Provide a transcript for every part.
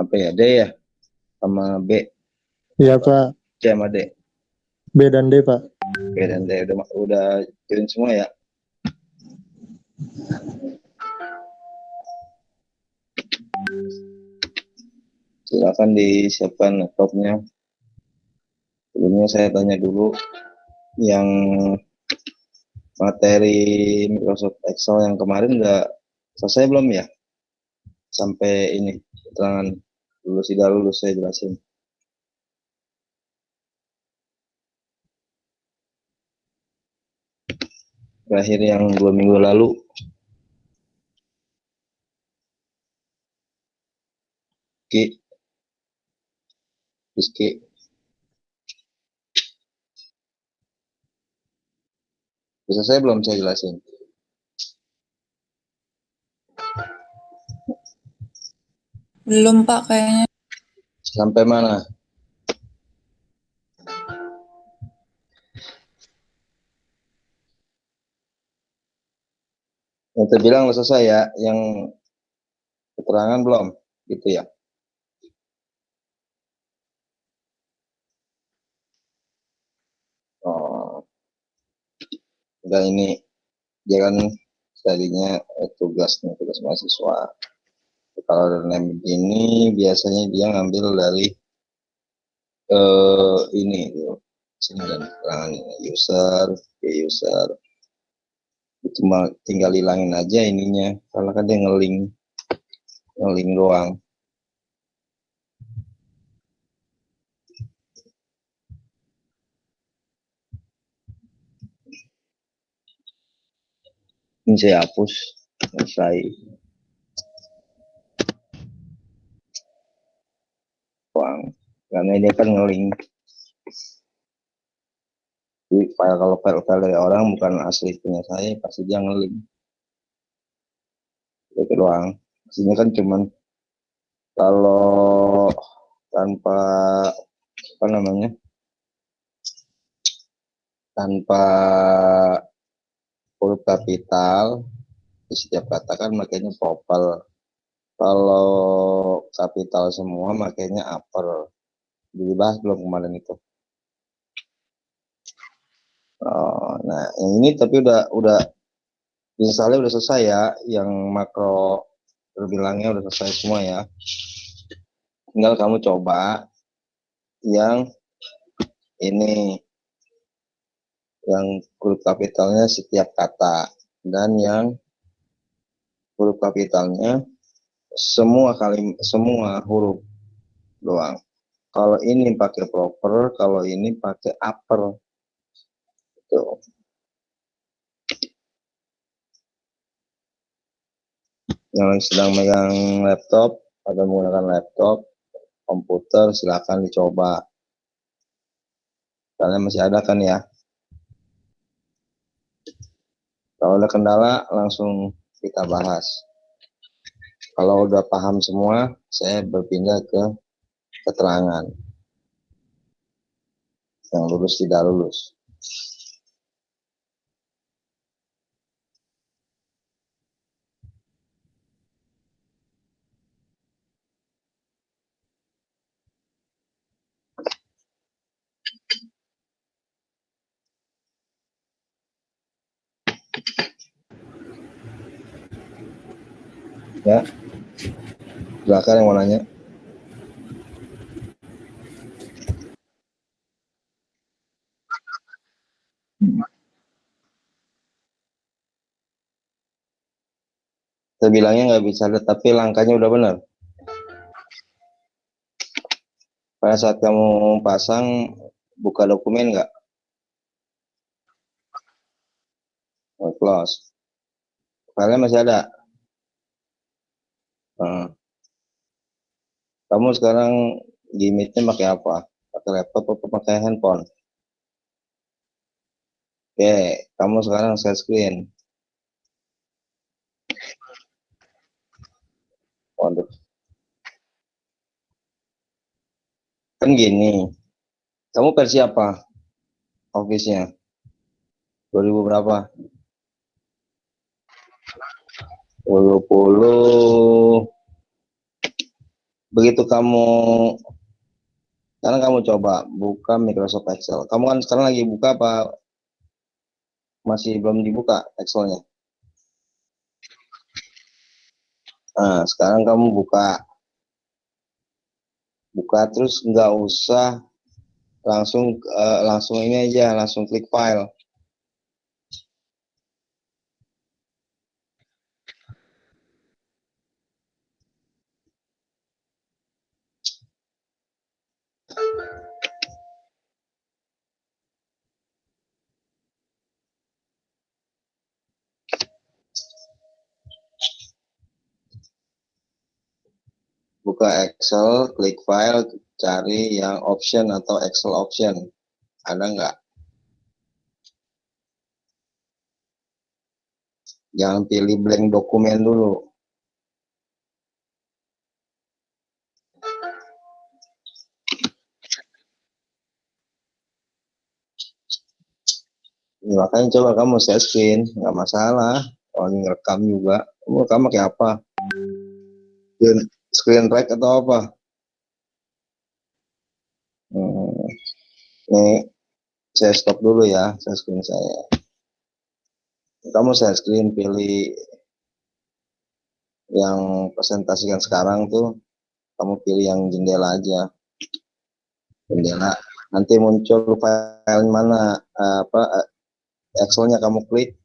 Apa ya, D ya sama B. Iya Pak, C sama D. B dan D Pak. B dan D udah join semua ya. Silakan disiapkan laptopnya. Sebelumnya saya tanya dulu yang materi Microsoft Excel yang kemarin udah selesai belum ya? Sampai ini keterangan lulus tidak lulus saya jelasin. Terakhir yang 2 minggu lalu. Ki, Rizky. Bisa saya belum saya jelasin. Belum Pak kayaknya. Sampai mana? Yang terbilang selesai ya, yang keterangan belum, gitu ya. Oh, dan ini jangan tadinya tugas mahasiswa. Kalau dalam ini biasanya dia ngambil dari ini tuh. Sini dan keterangan user, user. Itu tinggal hilangin aja ininya, karena kan dia ngelink doang. Ini saya hapus, selesai. Doang. Karena dia kan ngelink. Jadi kalau file dari orang bukan asli punya saya, pasti dia ngelink. Itu doang. Aslinya kan cuman kalau tanpa apa namanya, tanpa huruf kapital di setiap kata kan makanya vowel. Kalau kapital semua makanya upper. Dibahas belum kemarin itu. Oh, nah yang ini tapi udah misalnya udah selesai ya, yang makro terbilangnya udah selesai semua ya. Tinggal kamu coba yang ini, yang huruf kapitalnya setiap kata, dan yang huruf kapitalnya semua huruf doang. Kalau ini pakai proper, kalau ini pakai upper. Tuh. Yang sedang megang laptop atau menggunakan laptop, komputer, silakan dicoba. Kalian masih ada kan ya? Kalau ada kendala langsung kita bahas. Kalau udah paham semua, saya berpindah ke keterangan yang lulus tidak lulus. Ya, silakan yang mau nanya. Saya bilangnya nggak bisa, tapi langkahnya udah benar. Pada saat kamu pasang, buka dokumen nggak? Close. Filenya masih ada. Nah, kamu sekarang limitnya pakai apa? Pakai laptop atau pakai handphone? Oke, kamu sekarang share screen. Waduh. Kan gini, kamu versi apa? Office-nya? 2000 berapa? 20. begitu kamu sekarang kamu coba buka Microsoft Excel. Kamu kan sekarang lagi buka apa masih belum dibuka Excelnya? Nah, sekarang kamu buka terus nggak usah langsung ini aja, langsung klik file. Buka Excel, klik file, cari yang option atau Excel option. Ada nggak? Jangan pilih blank dokumen dulu. Makanya coba kamu share screen, nggak masalah. Kalau ngerekam juga, kamu rekam pakai apa? Screen rec atau apa? Ini saya stop dulu ya, share screen saya. Kamu share screen, pilih yang presentasikan sekarang tuh, kamu pilih yang jendela aja. Jendela, nanti muncul file mana, Excelnya kamu klik.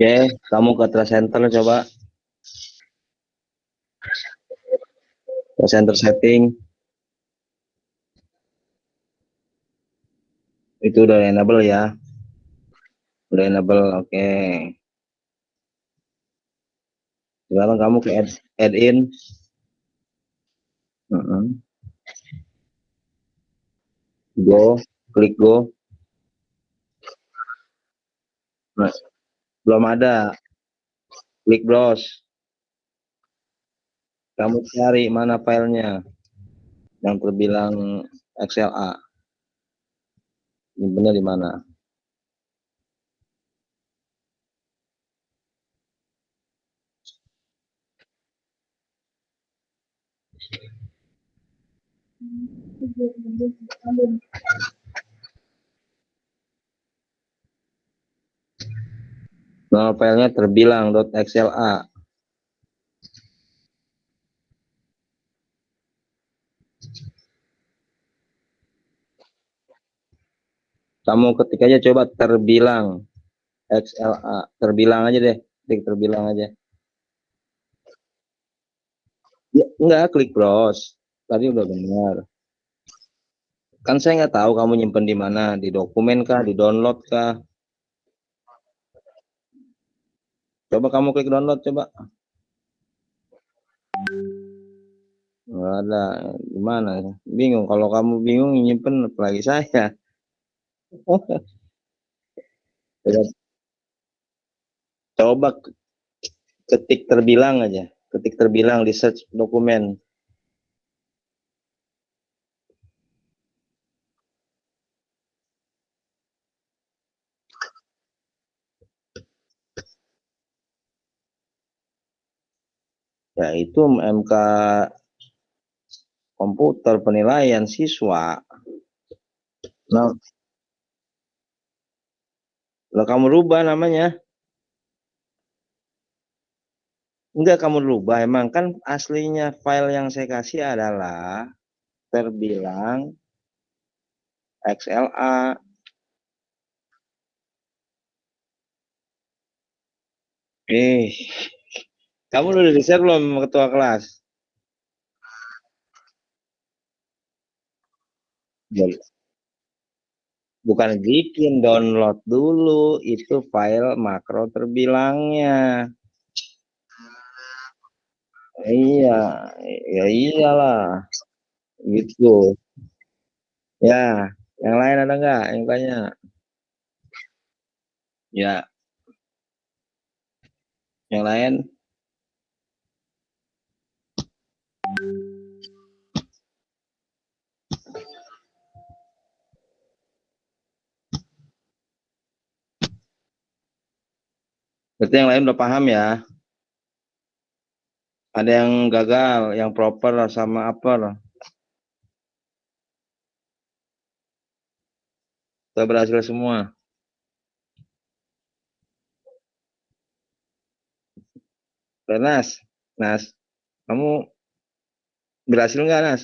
Oke, kamu ke Trust Center coba. Trust Center setting. Itu udah enable ya. Udah enable, oke. Sekarang kamu ke add in. Go, klik go. Nah, belum ada. Klik browse. Kamu cari mana filenya yang terbilang XLA. Nyimpennya di mana? Nah, filenya terbilang .xla. Kamu ketik aja coba terbilang XLA. Terbilang aja deh. Klik terbilang aja. Ya, enggak, klik browse. Tadi udah benar. Kan saya nggak tahu kamu nyimpen di mana. Di dokumen kah? Di download kah? Coba kamu klik download coba. Nggak ada. Gimana? Bingung. Kalau kamu bingung nyimpen apalagi saya. Coba ketik terbilang aja. Ketik terbilang di search dokumen. Ya itu MK komputer penilaian siswa. Nah, kalau kamu rubah namanya. Enggak kamu rubah, emang kan aslinya file yang saya kasih adalah terbilang XLA. Kamu udah di-share belum sama ketua kelas? Bukan bikin, download dulu itu file makro terbilangnya. Iya, ya iyalah, gitu. Ya, yang lain ada nggak yang tanya? Ya, yang lain? Berarti yang lain udah paham ya? Ada yang gagal, yang proper sama upper. Kita berhasil semua. Nas, Nas, kamu berhasil nggak, Nas?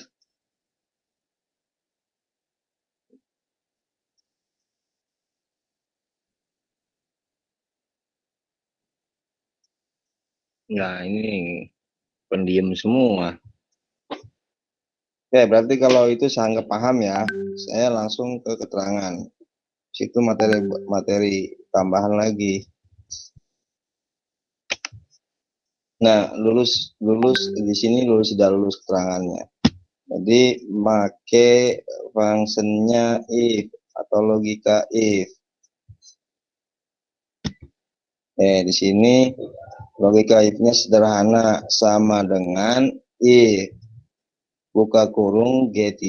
Nah, ini pendiam semua. Oke, berarti kalau itu saya anggap paham ya. Saya langsung ke keterangan. Situ materi tambahan lagi. Nah, lulus di sini lulus tidak lulus keterangannya. Jadi make fungsinya if atau logika if. Di sini logika if-nya sederhana, sama dengan if buka kurung G3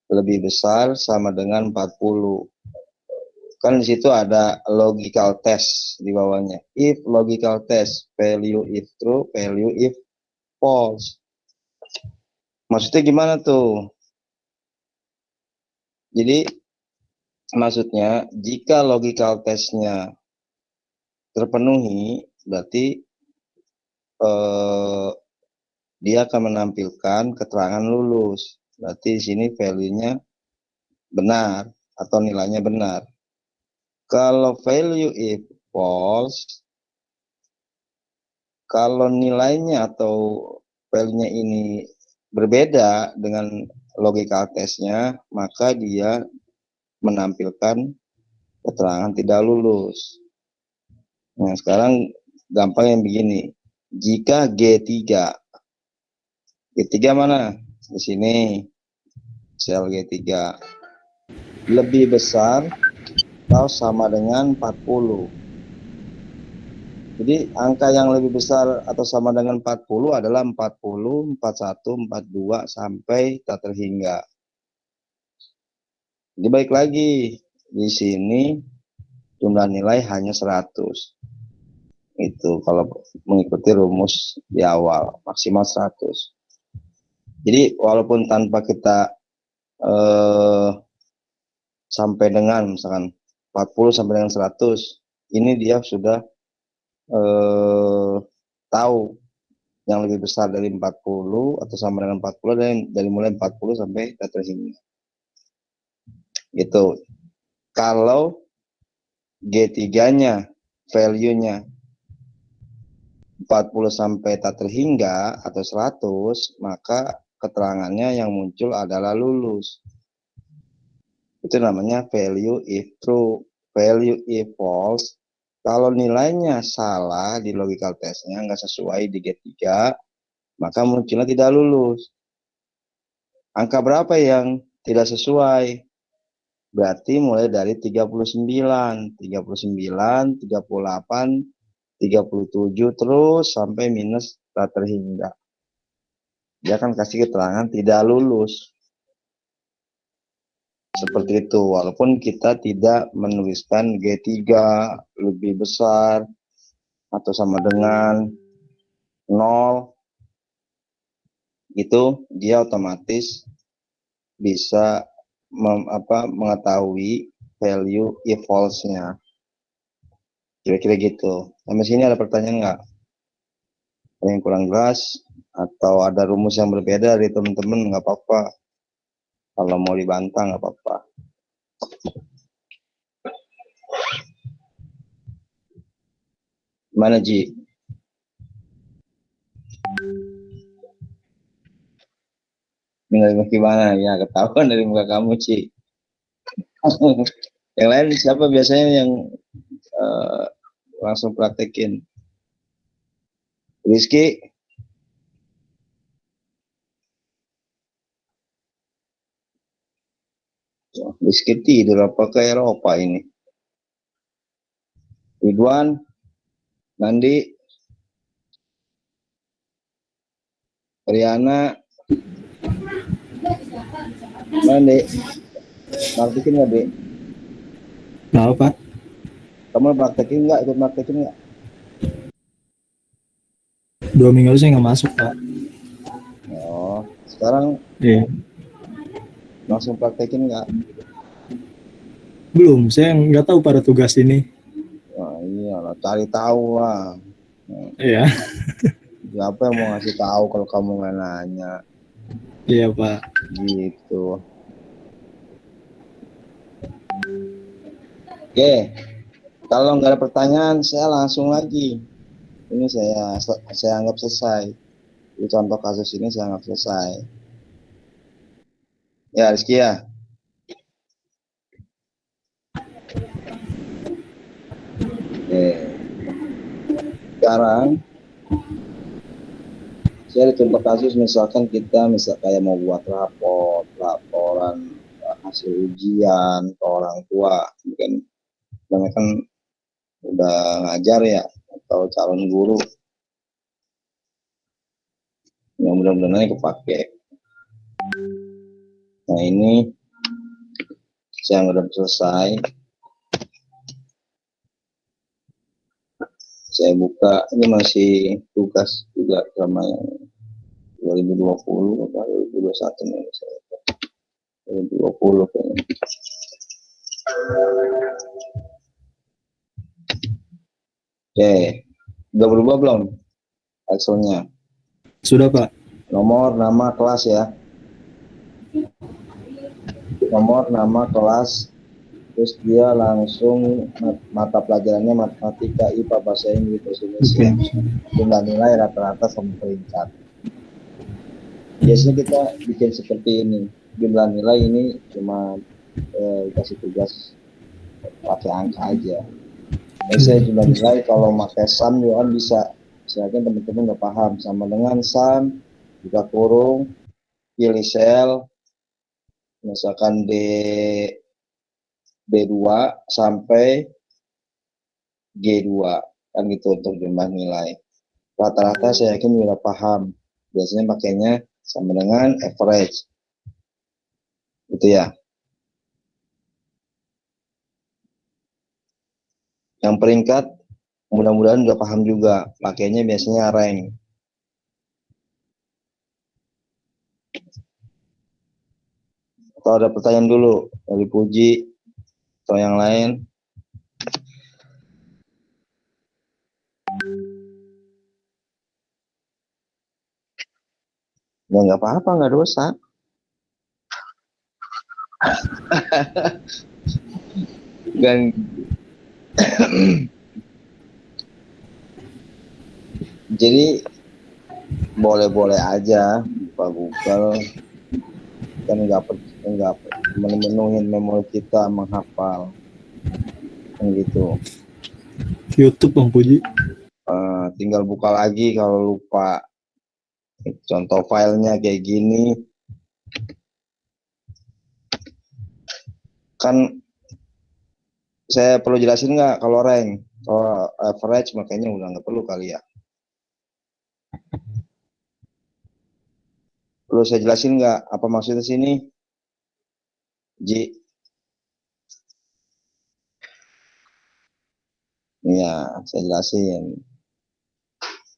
lebih besar sama dengan 40. Kan di situ ada logical test di bawahnya. If logical test, value if true, value if false. Maksudnya gimana tuh? Jadi maksudnya jika logical testnya terpenuhi, berarti dia akan menampilkan keterangan lulus. Berarti di sini value-nya benar atau nilainya benar. Kalau value if false, kalau nilainya atau value-nya ini berbeda dengan logical test-nya, maka dia menampilkan keterangan tidak lulus. Nah, sekarang gampang yang begini. Jika G3 mana? Di sini sel G3 lebih besar atau sama dengan 40. Jadi angka yang lebih besar atau sama dengan 40 adalah 40, 41, 42 sampai tak terhingga. Jadi baik lagi di sini jumlah nilai hanya 100. Itu kalau mengikuti rumus di awal maksimal 100. Jadi walaupun tanpa kita sampai dengan misalkan 40 sampai dengan 100, ini dia sudah tahu yang lebih besar dari 40 atau sama dengan 40 dari mulai 40 sampai tak terhingga. Gitu. Kalau G3-nya value-nya 40 sampai tak terhingga atau 100, maka keterangannya yang muncul adalah lulus. Itu namanya value if true. Value if false, kalau nilainya salah di logical testnya, nggak sesuai di G3, maka munculnya tidak lulus. Angka berapa yang tidak sesuai? Berarti mulai dari 39, 38, 37, terus sampai minus tak terhingga. Dia akan kasih keterangan tidak lulus. Seperti itu, walaupun kita tidak menuliskan G3 lebih besar atau sama dengan 0, itu dia otomatis bisa mengetahui value if false-nya. Kira-kira gitu. Sampai sini ada pertanyaan nggak? Ada yang kurang jelas atau ada rumus yang berbeda dari teman-teman, nggak apa-apa. Kalau mau dibantah nggak apa-apa. Gimana, Ji? Tinggal gimana? Ya, ketahuan dari muka kamu, Ci. Yang lain siapa biasanya yang langsung praktekin? Rizky? Rizky tidur apa ke Eropa ini? Ridwan? Nandi? Riana? Mana, Dek? Praktekin nggak, Dek? Tahu, Pak. Kamu praktekin nggak? Ikut praktekin nggak? 2 minggu lalu saya nggak masuk, Pak. Oh, sekarang Iya. langsung praktekin nggak? Belum, saya nggak tahu pada tugas ini. Wah, iyalah, cari tahu lah. Iya. Siapa yang mau ngasih tahu kalau kamu nggak nanya? Iya, Pak. Gitu. Oke, kalau nggak ada pertanyaan, saya langsung lagi. Ini saya anggap selesai. Di contoh kasus ini saya anggap selesai. Ya, Rizky ya. Oke. Sekarang saya di contoh kasus misalkan kita kayak mau buat laporan hasil ujian ke orang tua, mungkin kan udah ngajar ya atau calon guru, yang mudah-mudahan kepake. Nah ini saya udah selesai. Saya buka, ini masih tugas juga sama yang 2020 atau 2021 nih, 2020 kayaknya. Oke, udah berubah belum Excelnya? Sudah, Pak. Nomor, nama, kelas ya. Nomor, nama, kelas, terus dia langsung mata pelajarannya matematika, IPA, bahasa Inggris, bahasa Indonesia. Jumlah nilai rata-rata sama peringkat. Biasanya kita bikin seperti ini. Jumlah nilai ini cuma kasih tugas pakai angka aja. Biasanya jumlah nilai kalau pakai sum juga kan bisa. Misalkan teman-teman nggak paham, sama dengan sum, buka kurung, pilih sel, misalkan D2 sampai G2 kan gitu untuk jumlah nilai. Rata-rata saya yakin udah paham. Biasanya pakainya sama dengan average. Gitu ya. Yang peringkat mudah-mudahan udah paham juga. Pakainya biasanya rank. Atau ada pertanyaan dulu dari Puji atau yang lain? Ya nggak apa-apa, nggak dosa. Dan jadi boleh-boleh aja buka Google, kan nggak memenuhi memori kita menghafal, kan gitu. YouTube, Bang Puji. Tinggal buka lagi kalau lupa. Contoh filenya kayak gini. Kan saya perlu jelasin nggak kalau rank? Kalau average makanya udah nggak perlu kali ya. Perlu saya jelasin nggak apa maksudnya sini? Ji, iya saya jelasin.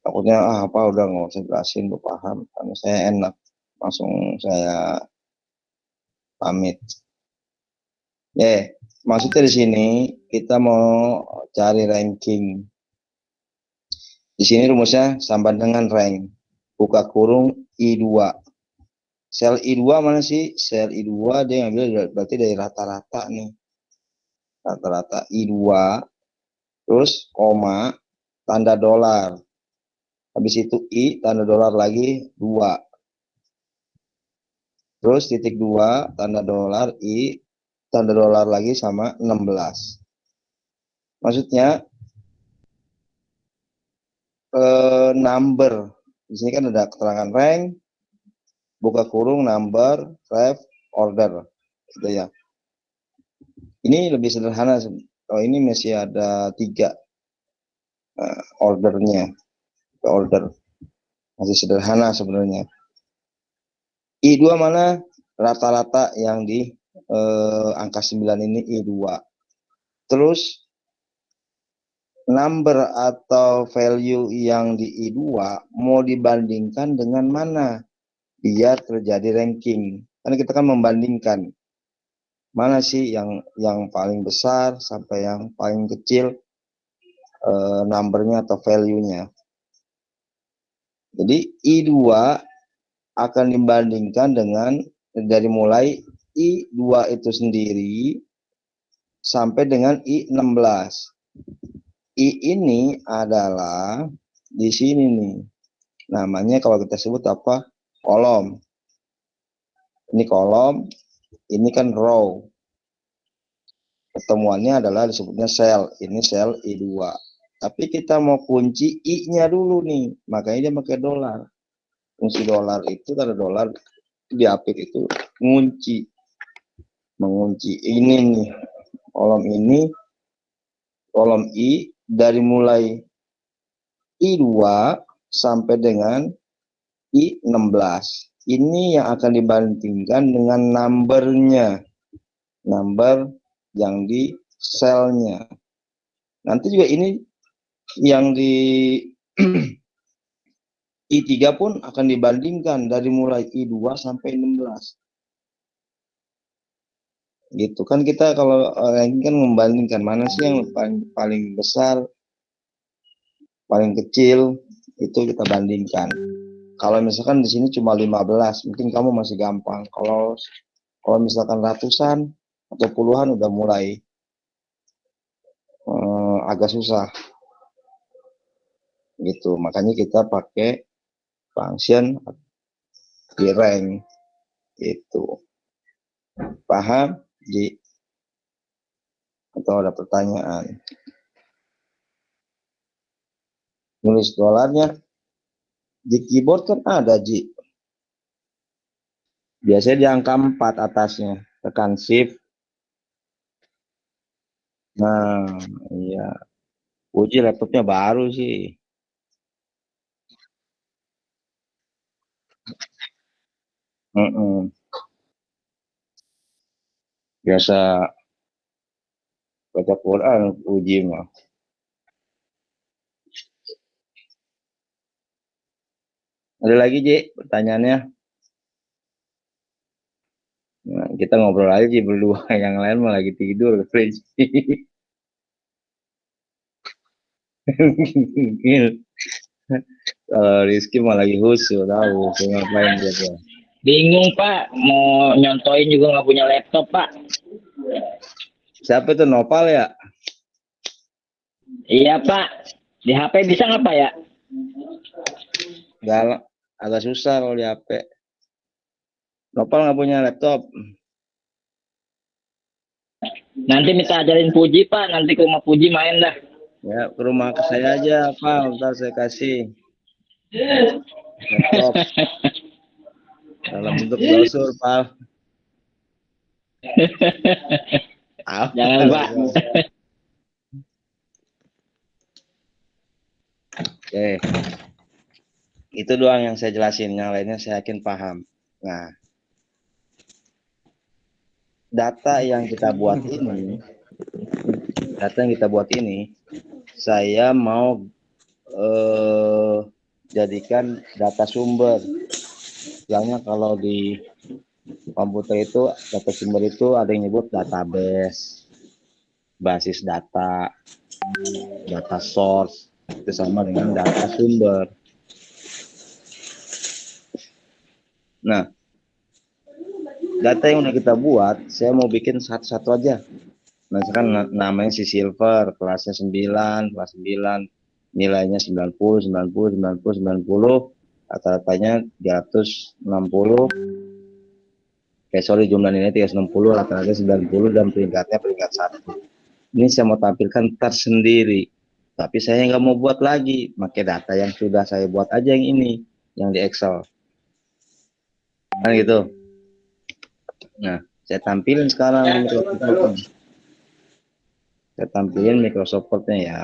Takutnya apa udah nggak usah jelasin, udah paham. Karena saya enak, langsung saya pamit. Maksudnya di sini kita mau cari ranking. Di sini rumusnya sama dengan rank. Buka kurung I2. Sel I2 mana sih? Sel I2 dia ngambil berarti dari rata-rata nih. Rata-rata I2. Terus koma, tanda dolar. Habis itu I, tanda dolar lagi 2. Terus titik 2, tanda dolar I, tanda dolar lagi sama 16. Maksudnya number. Di sini kan ada keterangan rank, buka kurung, number, ref, order. Gitu ya. Ini lebih sederhana. Kalau ini masih ada 3 ordernya. Order. Masih sederhana sebenarnya. I2 mana? Rata-rata yang di angka 9 ini I2. Terus number atau value yang di I2 mau dibandingkan dengan mana biar terjadi ranking. Karena kita kan membandingkan mana sih yang paling besar sampai yang paling kecil numbernya atau value-nya. Jadi I2 akan dibandingkan dengan dari mulai I2 itu sendiri sampai dengan I16. I ini adalah di sini nih. Namanya kalau kita sebut apa? Kolom. Ini kolom, ini kan row. Pertemuannya adalah disebutnya sel. Ini sel I2. Tapi kita mau kunci I-nya dulu nih. Makanya dia pakai dolar. Fungsi dolar itu karena dolar di apik itu mengunci ini nih. Kolom I dari mulai I2 sampai dengan I16. Ini yang akan dibandingkan dengan numbernya. Number yang di selnya. Nanti juga ini yang di I3 pun akan dibandingkan dari mulai I2 sampai 16. Gitu kan kita kalau ranking kan membandingkan mana sih yang paling besar, paling kecil, itu kita bandingkan. Kalau misalkan di sini cuma 15, mungkin kamu masih gampang. Kalau misalkan ratusan atau puluhan udah mulai agak susah. Gitu. Makanya kita pakai function di rank. Itu. Paham? Atau ada pertanyaan? Nulis dolarnya di keyboard kan ada, Ji. Biasanya di angka 4 atasnya. Tekan shift. Nah, iya. Uji laptopnya baru sih. Biasa baca Quran uji mah. Ada lagi, Ji, pertanyaannya? Nah, kita ngobrol aja Ji berdua, yang lain mah lagi tidur. Kalau Rizky mah lagi husu, tahu ngapain dia. Bingung Pak, mau nyontoin juga nggak punya laptop Pak. Siapa itu Nopal ya? Iya Pak, di HP bisa nggak Pak ya? Galak, agak susah kalau di HP. Nopal nggak punya laptop. Nanti minta ajarin Puji Pak, nanti ke rumah Puji main dah. Ya, ke rumah ke saya aja, Pak. Ntar saya kasih laptop dalam bentuk brosur, Pak. Jangan Pak. Oke. Itu doang yang saya jelasin, yang lainnya saya yakin paham. Nah, data yang kita buat ini, saya mau jadikan data sumber. Bilangnya kalau di komputer itu data sumber itu ada yang nyebut database, basis data, data source, itu sama dengan data sumber. Nah, data yang udah kita buat, saya mau bikin satu-satu aja. Misalkan namanya si Silver, kelasnya 9, kelas 9, nilainya 90, 90, 90, 90, rata-ratanya 360. Jumlah nilai 360, rata-rata 90, dan peringkatnya peringkat 1. Ini saya mau tampilkan tersendiri. Tapi saya nggak mau buat lagi, pakai data yang sudah saya buat aja yang ini, yang di Excel. Kan gitu. Nah, saya tampilin sekarang di Microsoft. Saya tampilin Microsoft Word-nya ya.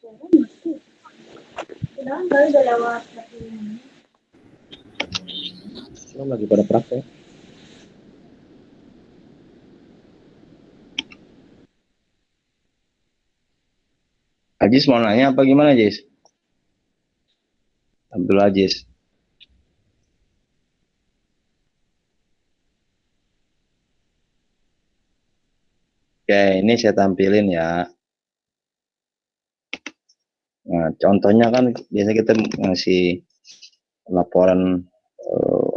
Belum lagi pada praktek. Ajis mau nanya apa gimana, Jis? Abdul Aziz. Oke, ini saya tampilin ya. Nah, contohnya kan biasa kita ngasih laporan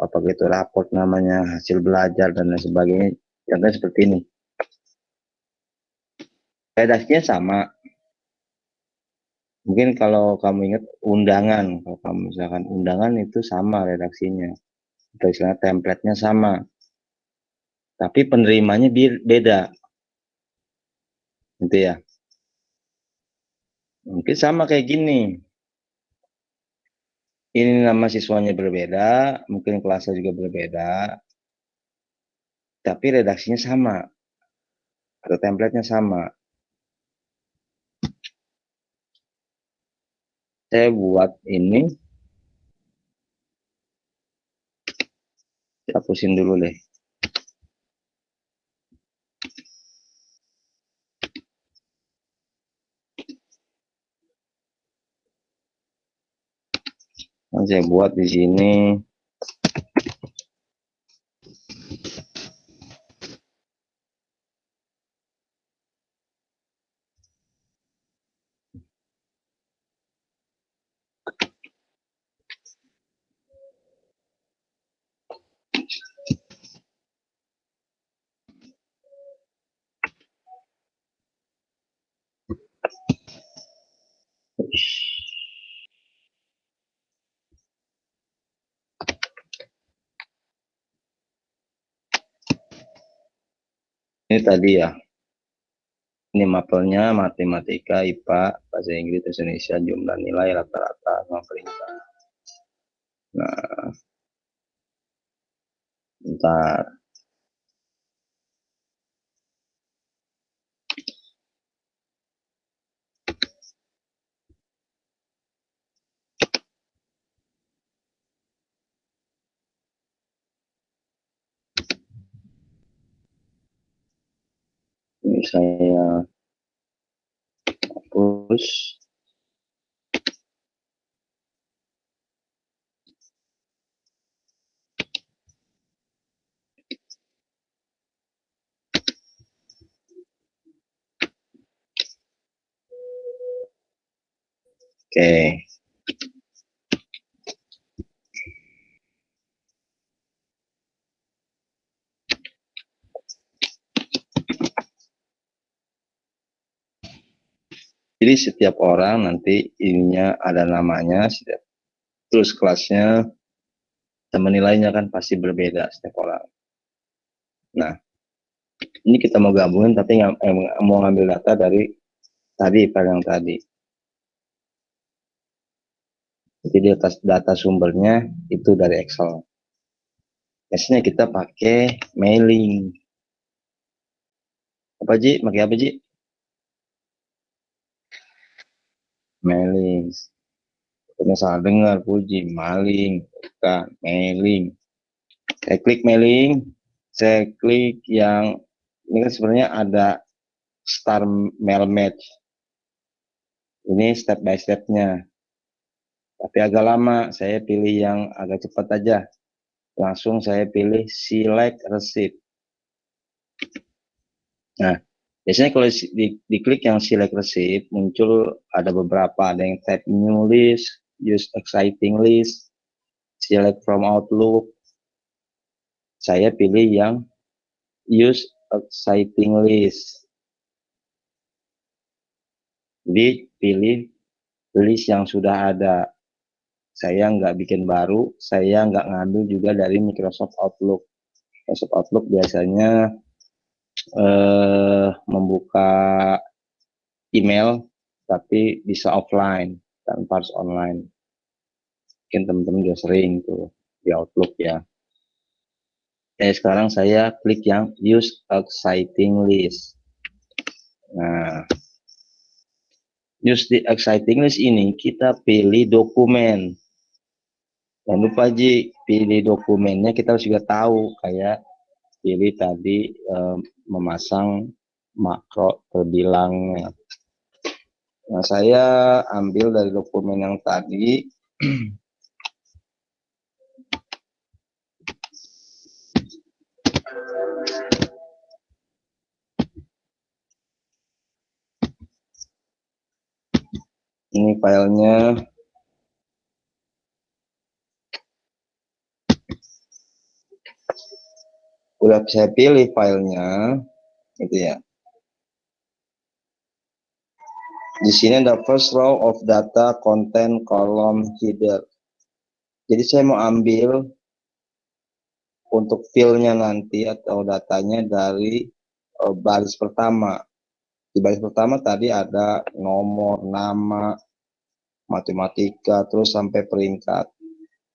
apa gitu, raport namanya, hasil belajar dan lain sebagainya. Contohnya seperti ini. Redaksinya sama. Mungkin kalau kamu ingat undangan, kalau kamu misalkan undangan itu sama redaksinya. Atau istilah template-nya sama. Tapi penerimanya beda. Gitu ya. Mungkin sama kayak gini. Ini nama siswanya berbeda, mungkin kelasnya juga berbeda, tapi redaksinya sama, atau template-nya sama. Saya buat ini, hapusin dulu deh. Nah, saya buat di sini. Ini tadi ya, ini mapelnya matematika, IPA, bahasa Inggris, bahasa Indonesia, jumlah nilai rata-rata sama perintah. Nah, bentar. Ini saya hapus. Oke. Jadi setiap orang nanti ininya ada namanya, terus kelasnya, sama nilainya kan pasti berbeda setiap orang. Nah, ini kita mau gabungin tapi mau ngambil data dari tadi, pada yang tadi. Jadi data sumbernya itu dari Excel. Biasanya kita pakai mailing. Apa Ji? Pakai apa Ji? Mailing. Kita salah dengar, Puji. Maling. Bukan. Mailing. Saya klik mailing. Saya klik yang ini kan sebenarnya ada start mail match. Ini step by stepnya. Tapi agak lama. Saya pilih yang agak cepat aja. Langsung saya pilih select receipt. Nah, biasanya kalau diklik yang select receipt, muncul ada beberapa, ada yang type new list, use exciting list, select from Outlook. Saya pilih yang use exciting list. Jadi pilih list yang sudah ada. Saya nggak bikin baru, saya nggak ngambil juga dari Microsoft Outlook. Microsoft Outlook biasanya membuka email tapi bisa offline tanpa harus online. Mungkin teman-teman juga sering tuh di Outlook ya. Sekarang saya klik yang use exciting list. Nah, use the exciting list ini kita pilih dokumen. Jangan lupa Ji, pilih dokumennya kita harus juga tahu, kayak pilih tadi memasang makro terbilang. Nah, saya ambil dari dokumen yang tadi. Ini filenya. Udah saya pilih filenya, gitu ya. Di sini ada first row of data content column header. Jadi saya mau ambil untuk fill-nya nanti atau datanya dari baris pertama. Di baris pertama tadi ada nomor, nama, matematika, terus sampai peringkat.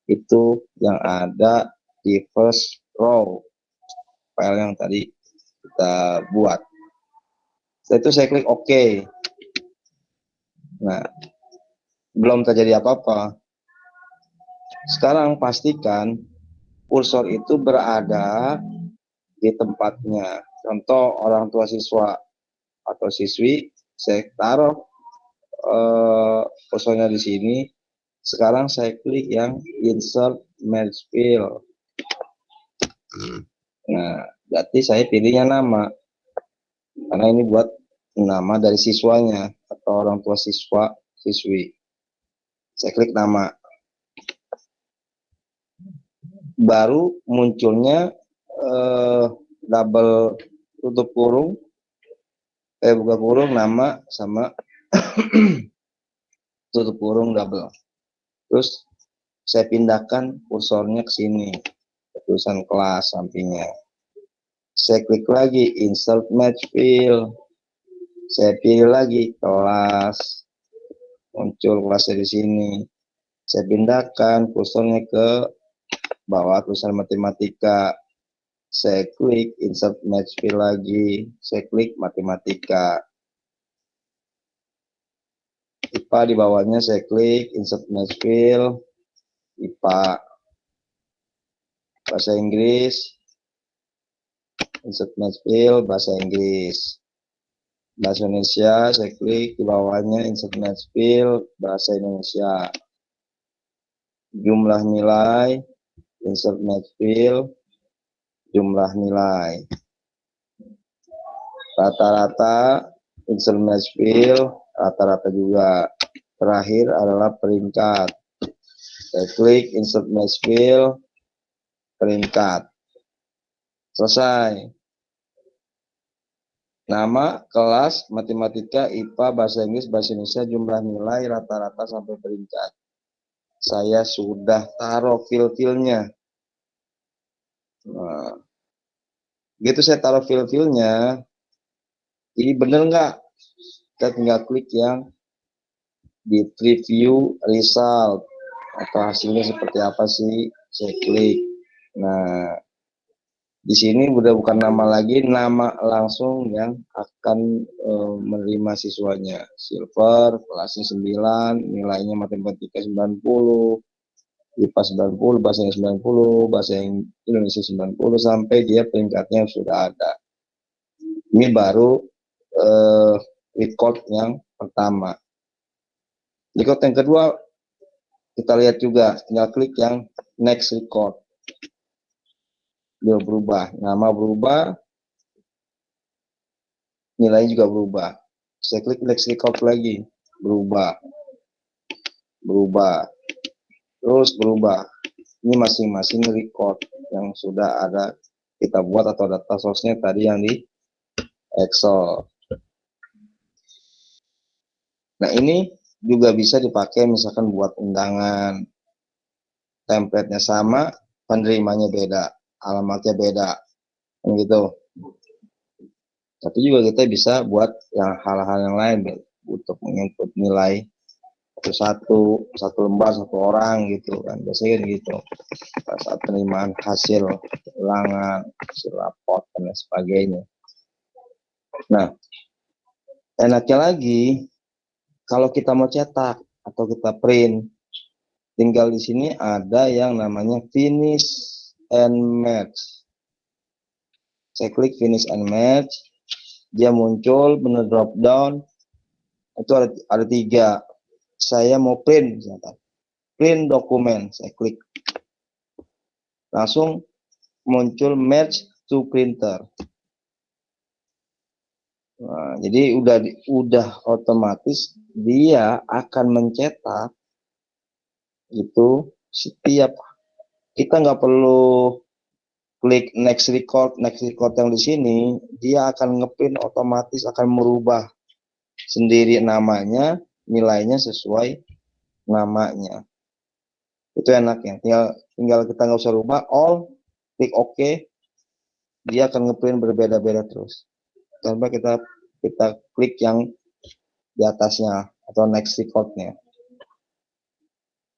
Itu yang ada di first row file yang tadi kita buat. Setelah itu saya klik OK. Nah, belum terjadi apa-apa. Sekarang pastikan kursor itu berada di tempatnya. Contoh orang tua siswa atau siswi, saya taruh kursornya di sini. Sekarang saya klik yang insert match field. Nah, berarti saya pilihnya nama. Karena ini buat nama dari siswanya atau orang tua siswa, siswi. Saya klik nama. Baru munculnya double tutup kurung, buka kurung, nama sama tutup kurung double. Terus saya pindahkan kursornya ke sini, ke tulisan kelas sampingnya. Saya klik lagi insert match field. Saya pilih lagi kelas, muncul kelasnya di sini. Saya pindahkan kursornya ke bawah tulisan matematika. Saya klik insert match field lagi. Saya klik matematika. IPA di bawahnya saya klik insert match field. IPA. Bahasa Inggris. Insert match field bahasa Inggris. Bahasa Indonesia saya klik di bawahnya insert match field bahasa Indonesia. Jumlah nilai insert match field jumlah nilai. Rata-rata insert match field rata-rata juga. Terakhir adalah peringkat. Saya klik insert match field peringkat. Selesai. Nama, kelas, matematika, IPA, bahasa Inggris, bahasa Indonesia, jumlah nilai, rata-rata sampai peringkat. Saya sudah taruh fil-filnya. Nah, gitu saya taruh fil-filnya. Ini bener nggak? Kita tinggal klik yang di preview result atau hasilnya seperti apa sih? Saya klik. Nah, di sini udah bukan nama lagi, nama langsung yang akan menerima siswanya. Silver, kelasnya 9, nilainya matematika 90, IPA 90, bahasa Inggris 90, bahasa Indonesia 90, sampai dia peringkatnya sudah ada. Ini baru record yang pertama. Record yang kedua, kita lihat juga, tinggal klik yang next record. Dia berubah, nama berubah, nilainya juga berubah. Saya klik next record lagi, berubah, terus berubah. Ini masing-masing record yang sudah ada kita buat atau data source-nya tadi yang di Excel. Nah, ini juga bisa dipakai misalkan buat undangan. Template-nya sama, penerimanya beda, alamatnya beda, gitu. Tapi juga kita bisa buat yang hal-hal yang lain untuk menginput nilai satu lembar satu orang gitu kan, biasanya kan gitu saat penerimaan hasil ulangan, hasil raport dan lain sebagainya. Nah, enaknya lagi kalau kita mau cetak atau kita print, tinggal di sini ada yang namanya finish and match. Saya klik finish and match, dia muncul bener drop down, itu ada 3. Saya mau print, misalkan. Print dokumen, saya klik. Langsung muncul match to printer. Nah, jadi udah otomatis dia akan mencetak itu setiap, kita nggak perlu klik next record yang di sini, dia akan ngeprint otomatis, akan merubah sendiri namanya, nilainya sesuai namanya. Itu enaknya, tinggal kita nggak usah rubah, all klik OK, dia akan ngeprint berbeda-beda terus. Coba kita klik yang di atasnya atau next recordnya,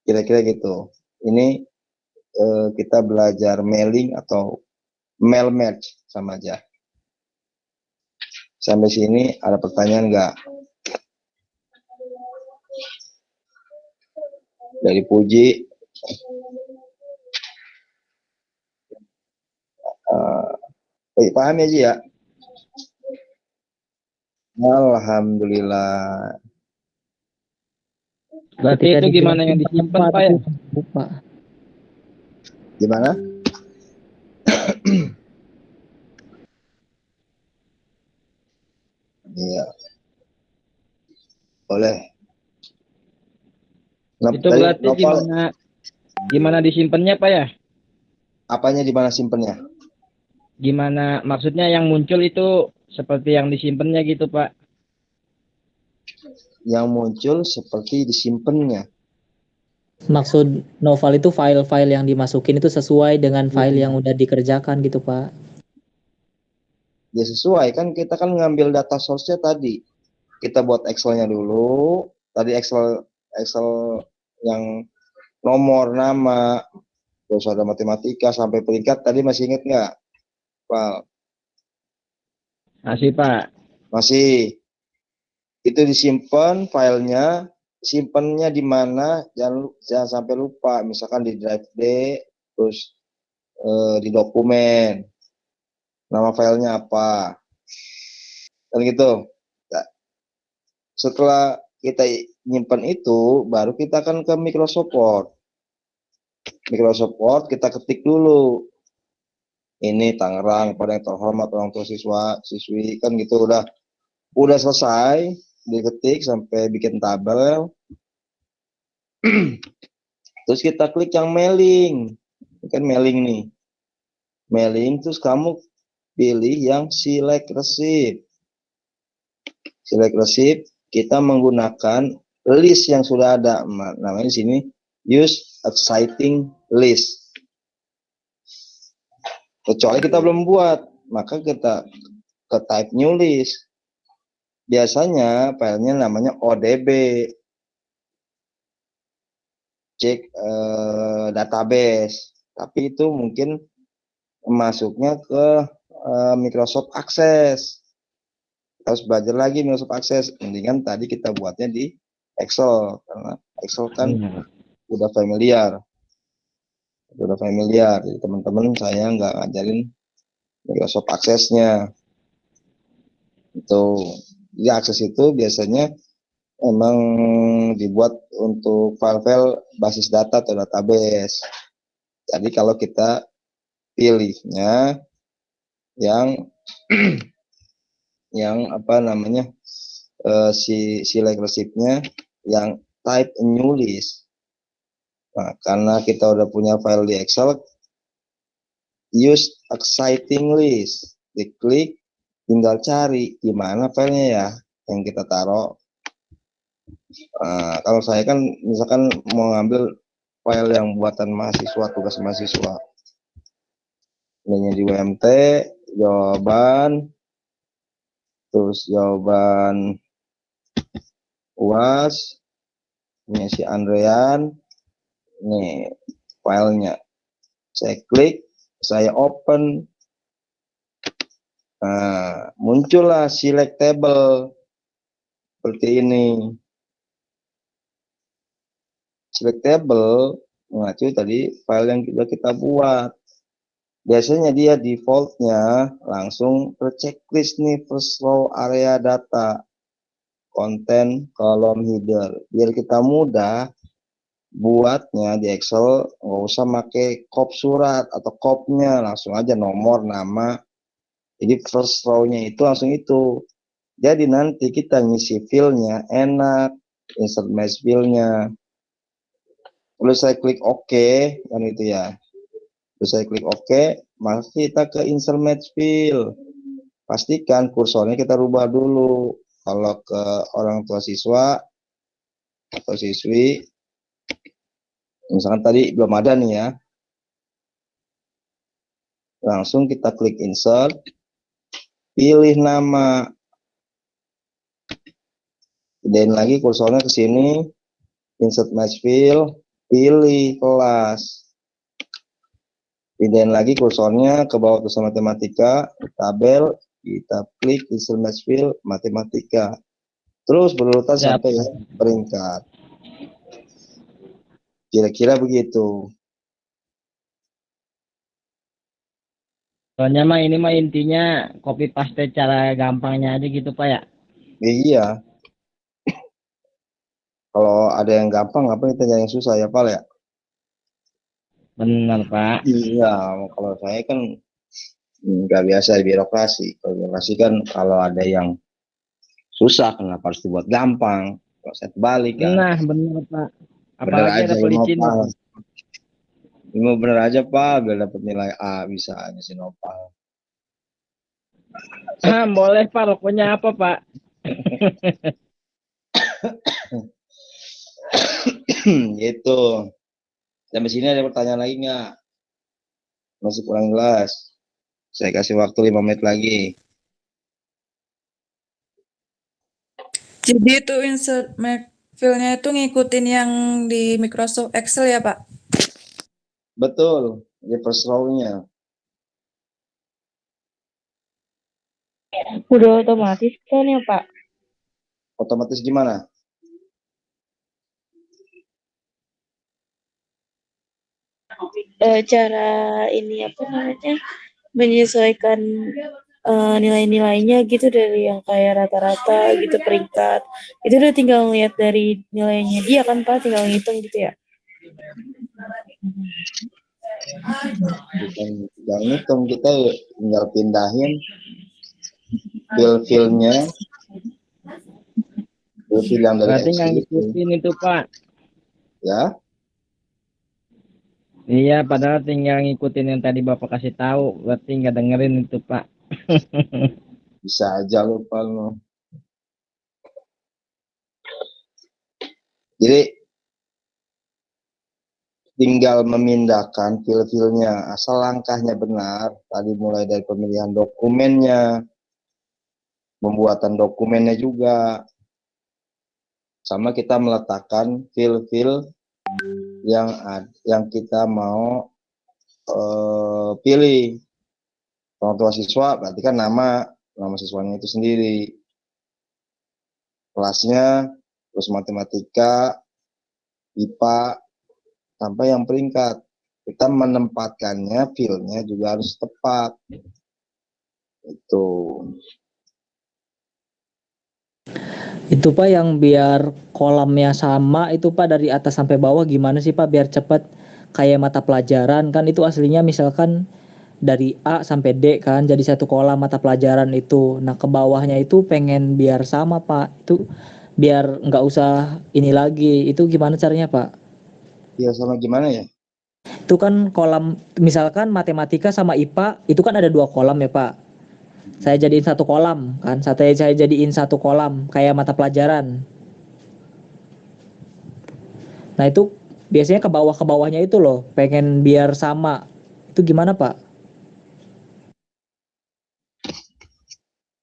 kira-kira gitu. Ini kita belajar mailing atau mail match sama aja. Sampai sini ada pertanyaan nggak? Dari Puji. Paham ya Ji ya? Alhamdulillah. Berarti itu gimana yang disimpan Pak ya? Gimana? Iya. Boleh. Itu berarti gimana disimpannya Pak ya? Apanya di mana simpennya? Gimana maksudnya yang muncul itu seperti yang disimpannya gitu Pak? Yang muncul seperti disimpannya. Maksud Noval itu file-file yang dimasukin itu sesuai dengan file yang udah dikerjakan gitu Pak. Ya sesuai, kan kita kan ngambil data source-nya tadi. Kita buat Excel-nya dulu. Tadi Excel yang nomor, nama, terus ada matematika sampai peringkat, tadi masih ingat nggak Pak? Masih Pak. Masih. Itu disimpan filenya, simpannya di mana, jangan sampai lupa. Misalkan di drive D, terus di dokumen, nama filenya apa, dan gitu. Nah, setelah kita nyimpan itu, baru kita akan ke Microsoft Word. Microsoft Word kita ketik dulu. Ini Tangerang, pada yang terhormat orang tua siswi, kan gitu. Udah selesai diketik sampai bikin tabel. Terus kita klik yang mailing. Kan mailing nih. Mailing, terus kamu pilih yang select receipt. Select receipt, kita menggunakan list yang sudah ada. Namanya di sini use exciting list. Kecuali kita belum buat, maka kita ke type new list. Biasanya filenya namanya ODB, cek database, tapi itu mungkin masuknya ke Microsoft Access. Harus belajar lagi Microsoft Access. Mendingan tadi kita buatnya di Excel, karena Excel kan udah familiar. Jadi teman-teman saya nggak ngajarin Microsoft Access-nya. Itu ya, akses itu biasanya emang dibuat untuk file-file basis data atau database. Jadi kalau kita pilihnya yang yang apa namanya, si select receipt-nya yang type new list. Nah, karena kita udah punya file di Excel, use exciting list, diklik, tinggal cari di mana filenya ya yang kita taruh. Nah, kalau saya kan misalkan mau ngambil file yang buatan mahasiswa, tugas mahasiswa, ini di UMT, jawaban, terus jawaban UAS, ini si Andrean, ini filenya. Saya klik, saya open. Nah, muncullah select table seperti ini. selectable mengacu tadi file yang sudah kita buat. Biasanya dia defaultnya langsung ke checklist nih, first row area data, content, column header. Biar kita mudah buatnya di Excel, nggak usah pakai kop surat atau kopnya, langsung aja nomor, nama. Jadi first row-nya itu langsung itu. Jadi nanti kita ngisi fill-nya enak, insert match fill-nya. Lalu saya klik OK, kan itu ya. Lalu saya klik OK, maka kita ke insert match fill. Pastikan kursornya kita rubah dulu. Kalau ke orang tua siswa atau siswi, misalkan tadi belum ada nih ya, langsung kita klik insert, pilih nama, pindahin lagi kursornya ke sini, insert match fill, pilih kelas, pindahin lagi kursornya ke bawah tulisan matematika, tabel, kita klik insert match fill, matematika, terus berurutan Siap. sampai peringkat. Kira-kira begitu. Soalnya mah ini mah intinya copy paste cara gampangnya aja gitu Pak ya. Iya. Kalau ada yang gampang, apa kita yang susah ya, Pak ya? Benar Pak. Iya, kalau saya kan nggak biasa di birokrasi. Kalau birokrasi kan kalau ada yang susah, kenapa harus dibuat gampang? Kalau saya balik kan, Nah benar Pak. bener Apalagi aja ada lu pelicin. nopal. Ini bener aja Pak, biar dapat nilai A, bisa aja si nopal. Boleh Pak, rokoknya apa Pak? Gitu. Sampai sini ada pertanyaan lagi nggak? Masih kurang jelas? Saya kasih waktu 5 menit lagi. Jadi itu insert fill-nya itu ngikutin yang di Microsoft Excel ya, Pak? Betul, di first row-nya. Udah otomatis kan ya Pak? Otomatis gimana? Cara ini apa namanya menyesuaikan nilai-nilainya gitu dari yang kayak rata-rata gitu peringkat. Itu udah tinggal lihat dari nilainya dia kan Pak, tinggal ngitung gitu ya. Bukan yang ngitung, kita tinggal pindahin fill-fillnya, fill yang dari Berarti nggak Excel itu. ngikutin itu Pak. Ya, Iya, padahal tinggal ngikutin yang tadi Bapak kasih tahu. Berarti nggak dengerin itu Pak. bisa aja lupa lo. Jadi tinggal memindahkan fill-fillnya, asal langkahnya benar. Tadi mulai dari pemilihan dokumennya, pembuatan dokumennya juga, sama kita meletakkan fill-fill yang kita mau pilih. Orang tua siswa berarti kan nama siswanya itu sendiri, kelasnya, terus matematika, IPA, sampai yang peringkat. Kita menempatkannya fill-nya juga harus tepat. Itu Pak yang biar kolamnya sama itu Pak dari atas sampai bawah gimana sih Pak biar cepat kayak mata pelajaran kan itu aslinya misalkan dari A sampai D kan jadi satu kolam mata pelajaran itu. Nah ke bawahnya itu pengen biar sama Pak itu biar nggak usah ini lagi itu gimana caranya Pak? Ya sama gimana ya? Itu kan kolam misalkan matematika sama IPA itu kan ada 2 kolam ya Pak. Saya jadiin satu kolam kan, saya jadiin satu kolam kayak mata pelajaran. Nah itu biasanya ke bawahnya itu loh, pengen biar sama. Itu gimana Pak?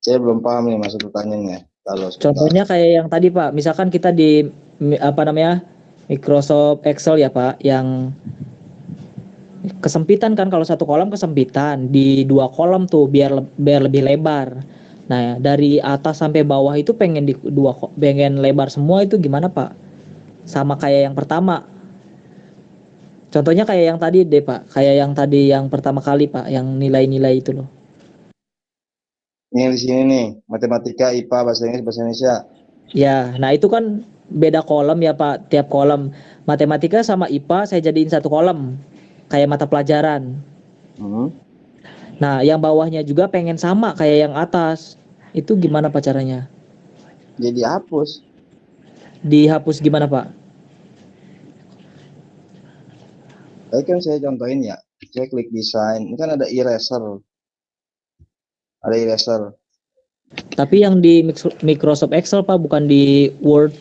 Saya belum paham nih maksud pertanyaannya. Kalau Contohnya kayak yang tadi Pak, misalkan kita di apa namanya Microsoft Excel ya Pak, yang kesempitan kan kalau satu kolam kesempitan di 2 kolam tuh biar lebih lebar. Nah dari atas sampai bawah itu pengen lebar semua itu gimana Pak? Sama kayak yang pertama Contohnya kayak yang tadi deh Pak, kayak yang tadi yang pertama kali Pak, yang nilai-nilai itu loh. Ini di sini nih, matematika, IPA, bahasa Inggris, bahasa Indonesia. Ya, nah itu kan beda kolom ya Pak, tiap kolom. Matematika sama IPA saya jadiin satu kolom, kayak mata pelajaran. Hmm. Nah, yang bawahnya juga pengen sama kayak yang atas. Itu gimana Pak caranya? Jadi hapus. Dihapus gimana Pak? Tadi kan saya contohin ya. Saya klik desain. Ini kan ada eraser. Ada eraser. Tapi yang di Microsoft Excel Pak, bukan di Word.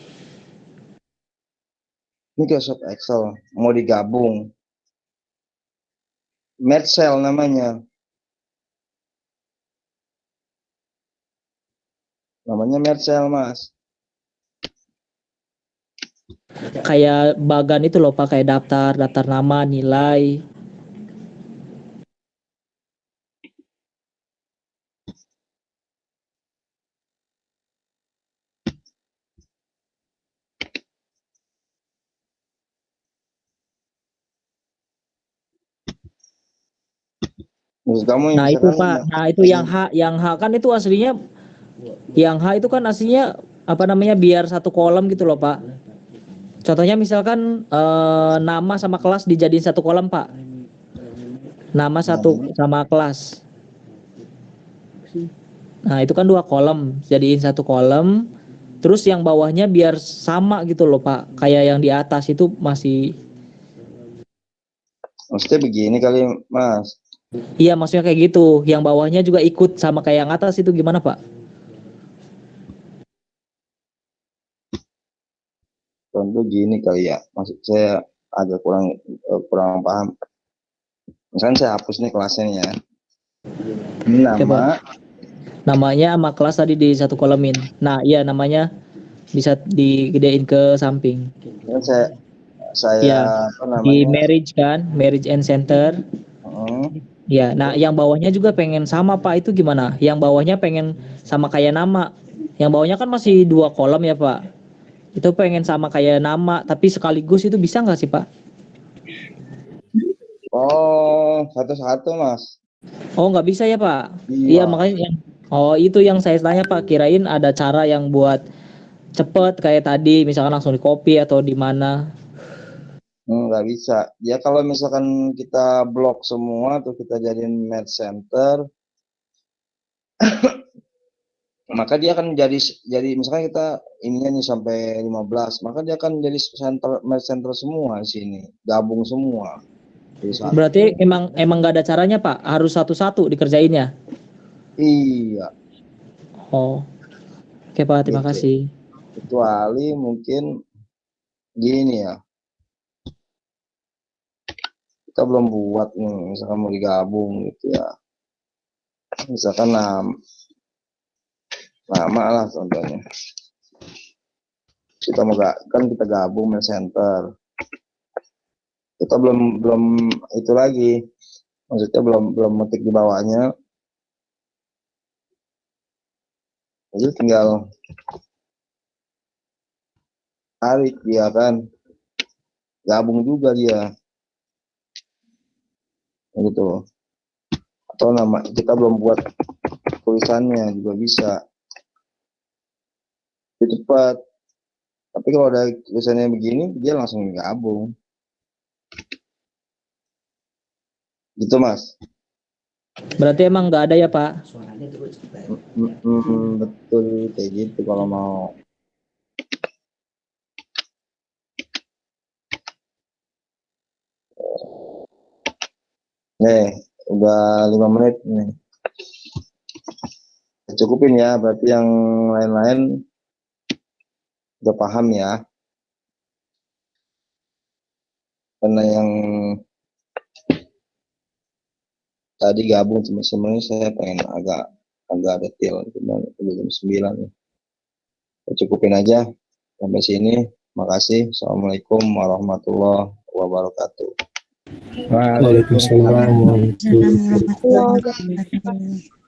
Microsoft Excel. Mau digabung. Merge cell namanya. Namanya merge cell, Mas. Kayak bagan itu loh Pak, kayak daftar nama, nilai. Maksud kamu Nah itu misalkan Pak, nah itu yang H kan itu aslinya, yang H itu kan aslinya apa namanya, biar satu kolom gitu loh Pak. Contohnya misalkan nama sama kelas dijadiin satu kolom Pak. Nama satu sama kelas. Nah itu kan dua kolom, jadiin satu kolom. Terus yang bawahnya biar sama gitu loh Pak. Kayak yang di atas itu masih. maksudnya begini kali, Mas. Iya maksudnya kayak gitu. Yang bawahnya juga ikut sama kayak yang atas, itu gimana Pak? Contoh gini kali ya. Maksud saya agak kurang paham. Misalkan saya hapus nih kelasnya nih ya. Ini nama. Namanya sama kelas tadi di satu kolomin. Nah iya, namanya bisa digedein ke samping. Kan saya Iya. apa Di namanya? marriage kan, marriage and center. Ya, nah yang bawahnya juga pengen sama Pak, itu gimana? Yang bawahnya pengen sama kayak nama. Yang bawahnya kan masih dua kolom ya Pak. Itu pengen sama kayak nama, tapi sekaligus itu bisa nggak sih Pak? Oh, satu-satu, Mas. Oh nggak bisa ya Pak? Iya. Iya makanya oh itu yang saya tanya Pak, kirain ada cara yang buat cepet kayak tadi, misalkan langsung di copy atau di mana. Nggak bisa. Ya kalau misalkan kita blok semua tuh kita jadiin match center, maka dia akan jadi misalkan kita ininya nih sampai 15, maka dia akan jadi match center semua di sini, gabung semua. Jadi satu. Berarti emang nggak ada caranya Pak, harus satu-satu dikerjainnya. Iya, Oh, oke Pak, terima gitu. kasih. Kecuali mungkin gini ya, kita belum buat nih, misalkan mau digabung gitu ya. Misalkan nama lah contohnya. Kita mau kita gabung match center. Kita belum itu lagi, maksudnya belum metik di bawahnya, jadi tinggal tarik dia kan, gabung juga dia gitu. Atau nama kita belum buat tulisannya juga bisa, itu cepat. Tapi kalau ada tulisannya begini dia langsung gabung gitu, Mas. Berarti emang nggak ada ya Pak? Betul kayak gitu kalau mau. Nih udah 5 menit nih, cukupin ya, berarti yang lain-lain udah paham ya. Karena yang tadi gabung sebenarnya saya pengen agak detail, jam 9 ya. Cukupin aja sampai sini. Makasih. Assalamualaikum warahmatullahi wabarakatuh. Waalaikumsalam warahmatullahi wabarakatuh. Warahmatullahi wabarakatuh.